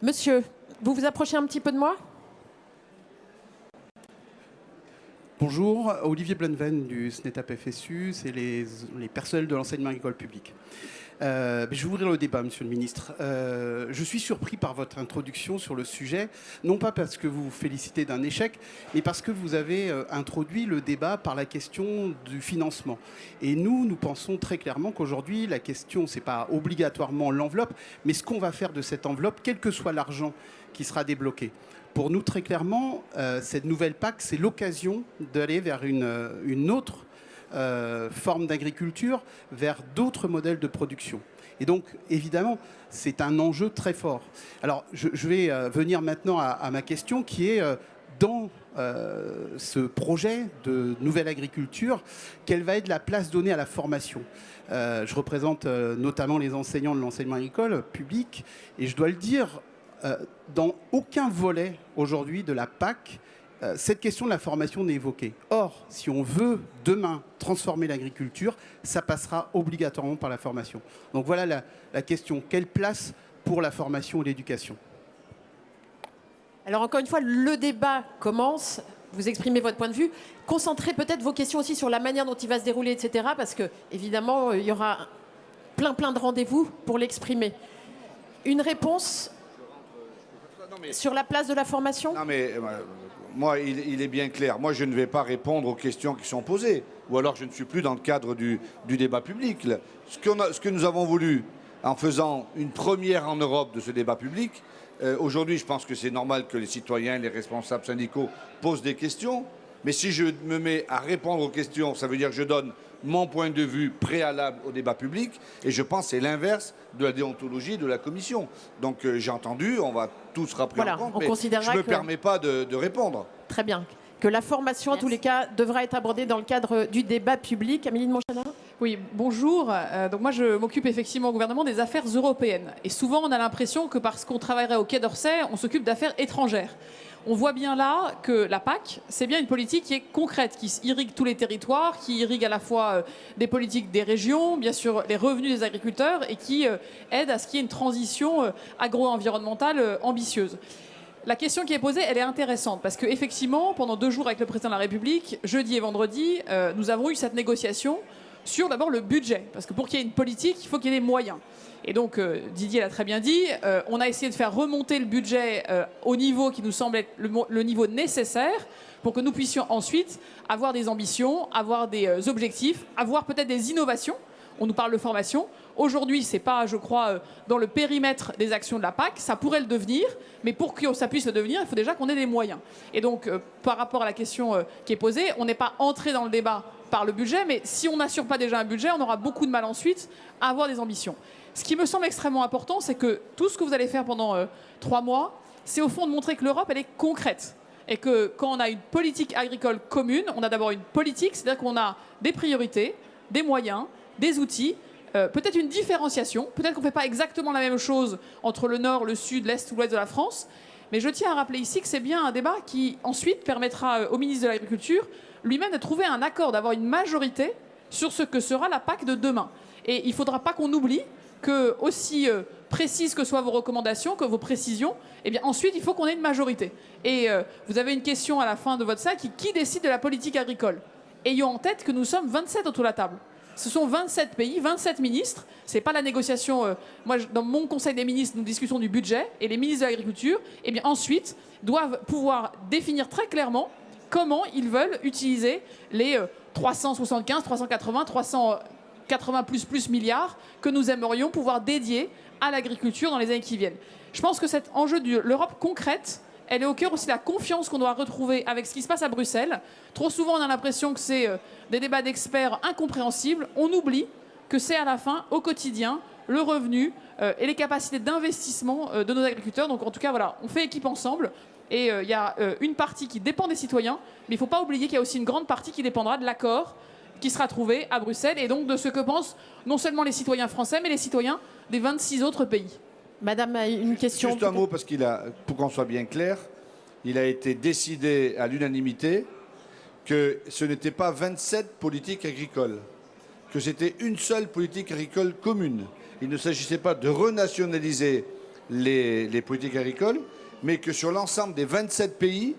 Monsieur, vous vous approchez un petit peu de moi? Bonjour, Olivier Blenven du SNETAP FSU, c'est les personnels de l'enseignement agricole public. Je vais ouvrir le débat, Monsieur le Ministre. Je suis surpris par votre introduction sur le sujet, non pas parce que vous vous félicitez d'un échec, mais parce que vous avez introduit le débat par la question du financement. Et nous pensons très clairement qu'aujourd'hui, la question, ce n'est pas obligatoirement l'enveloppe, mais ce qu'on va faire de cette enveloppe, quel que soit l'argent qui sera débloqué. Pour nous, très clairement, cette nouvelle PAC, c'est l'occasion d'aller vers une autre forme d'agriculture, vers d'autres modèles de production. Et donc, évidemment, c'est un enjeu très fort. Alors, je vais venir maintenant à ma question qui est, dans ce projet de nouvelle agriculture, quelle va être la place donnée à la formation ? Je représente notamment les enseignants de l'enseignement agricole public, et je dois le dire, dans aucun volet aujourd'hui de la PAC, cette question de la formation n'est évoquée. Or, si on veut demain transformer l'agriculture, ça passera obligatoirement par la formation. Donc voilà la question. Quelle place pour la formation et l'éducation ? Alors encore une fois, le débat commence. Vous exprimez votre point de vue. Concentrez peut-être vos questions aussi sur la manière dont il va se dérouler, etc. Parce que, évidemment, il y aura plein de rendez-vous pour l'exprimer. Une réponse sur la place de la formation ? Non mais moi, il est bien clair. Moi, je ne vais pas répondre aux questions qui sont posées. Ou alors, je ne suis plus dans le cadre du débat public. Ce que nous avons voulu, en faisant une première en Europe de ce débat public, aujourd'hui, je pense que c'est normal que les citoyens, les responsables syndicaux posent des questions. Mais si je me mets à répondre aux questions, ça veut dire que je donne mon point de vue préalable au débat public, et je pense que c'est l'inverse de la déontologie de la Commission. Donc j'ai entendu, on va tout sera pris en compte, mais je ne me permets pas de répondre. Très bien. Que la formation, en tous les cas, devra être abordée dans le cadre du débat public. Amélie de Montchalin ? Oui, bonjour. Donc moi, je m'occupe effectivement au gouvernement des affaires européennes. Et souvent, on a l'impression que parce qu'on travaillerait au Quai d'Orsay, on s'occupe d'affaires étrangères. On voit bien là que la PAC, c'est bien une politique qui est concrète, qui irrigue tous les territoires, qui irrigue à la fois des politiques des régions, bien sûr les revenus des agriculteurs, et qui aide à ce qu'il y ait une transition agro-environnementale ambitieuse. La question qui est posée, elle est intéressante, parce qu'effectivement, pendant 2 jours avec le président de la République, jeudi et vendredi, nous avons eu cette négociation sur d'abord le budget, parce que pour qu'il y ait une politique, il faut qu'il y ait des moyens. Et donc, Didier l'a très bien dit, on a essayé de faire remonter le budget au niveau qui nous semble être le niveau nécessaire pour que nous puissions ensuite avoir des ambitions, avoir des objectifs, avoir peut-être des innovations. On nous parle de formation. Aujourd'hui, ce n'est pas, je crois, dans le périmètre des actions de la PAC. Ça pourrait le devenir, mais pour que ça puisse le devenir, il faut déjà qu'on ait des moyens. Et donc, par rapport à la question qui est posée, on n'est pas entré dans le débat par le budget, mais si on n'assure pas déjà un budget, on aura beaucoup de mal ensuite à avoir des ambitions. Ce qui me semble extrêmement important, c'est que tout ce que vous allez faire pendant 3 mois, c'est au fond de montrer que l'Europe, elle est concrète. Et que quand on a une politique agricole commune, on a d'abord une politique, c'est-à-dire qu'on a des priorités, des moyens, des outils, peut-être une différenciation. Peut-être qu'on ne fait pas exactement la même chose entre le nord, le sud, l'est ou l'ouest de la France. Mais je tiens à rappeler ici que c'est bien un débat qui ensuite permettra au ministre de l'Agriculture lui-même de trouver un accord, d'avoir une majorité sur ce que sera la PAC de demain. Et il ne faudra pas qu'on oublie que, aussi précises que soient vos recommandations, que vos précisions, eh bien ensuite il faut qu'on ait une majorité. Et vous avez une question à la fin de votre salle qui décide de la politique agricole. Ayons en tête que nous sommes 27 autour de la table. Ce sont 27 pays, 27 ministres. Ce n'est pas la négociation. Moi, dans mon conseil des ministres, nous discutons du budget. Et les ministres de l'Agriculture, eh bien, ensuite, doivent pouvoir définir très clairement comment ils veulent utiliser les 375, 380, 380 plus milliards que nous aimerions pouvoir dédier à l'agriculture dans les années qui viennent. Je pense que cet enjeu de l'Europe concrète, elle est au cœur aussi de la confiance qu'on doit retrouver avec ce qui se passe à Bruxelles. Trop souvent, on a l'impression que c'est des débats d'experts incompréhensibles. On oublie que c'est à la fin, au quotidien, le revenu et les capacités d'investissement de nos agriculteurs. Donc en tout cas, voilà, on fait équipe ensemble. Et il y a une partie qui dépend des citoyens, mais il ne faut pas oublier qu'il y a aussi une grande partie qui dépendra de l'accord qui sera trouvé à Bruxelles et donc de ce que pensent non seulement les citoyens français, mais les citoyens des 26 autres pays. Madame a une question. Juste un mot, parce pour qu'on soit bien clair, il a été décidé à l'unanimité que ce n'était pas 27 politiques agricoles, que c'était une seule politique agricole commune. Il ne s'agissait pas de renationaliser les politiques agricoles, mais que sur l'ensemble des 27 pays,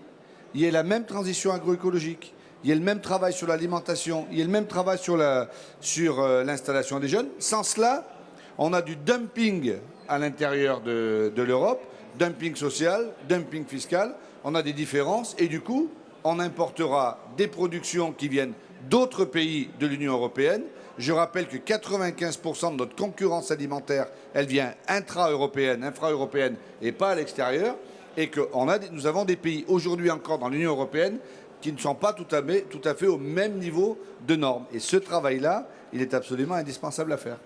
il y ait la même transition agroécologique, il y ait le même travail sur l'alimentation, il y ait le même travail sur l'installation des jeunes. Sans cela, on a du dumping à l'intérieur de l'Europe, dumping social, dumping fiscal, on a des différences et du coup, on importera des productions qui viennent d'autres pays de l'Union européenne. Je rappelle que 95% de notre concurrence alimentaire, elle vient intra-européenne, infra-européenne et pas à l'extérieur. Et que nous avons des pays aujourd'hui encore dans l'Union européenne qui ne sont pas tout à fait au même niveau de normes. Et ce travail-là, il est absolument indispensable à faire.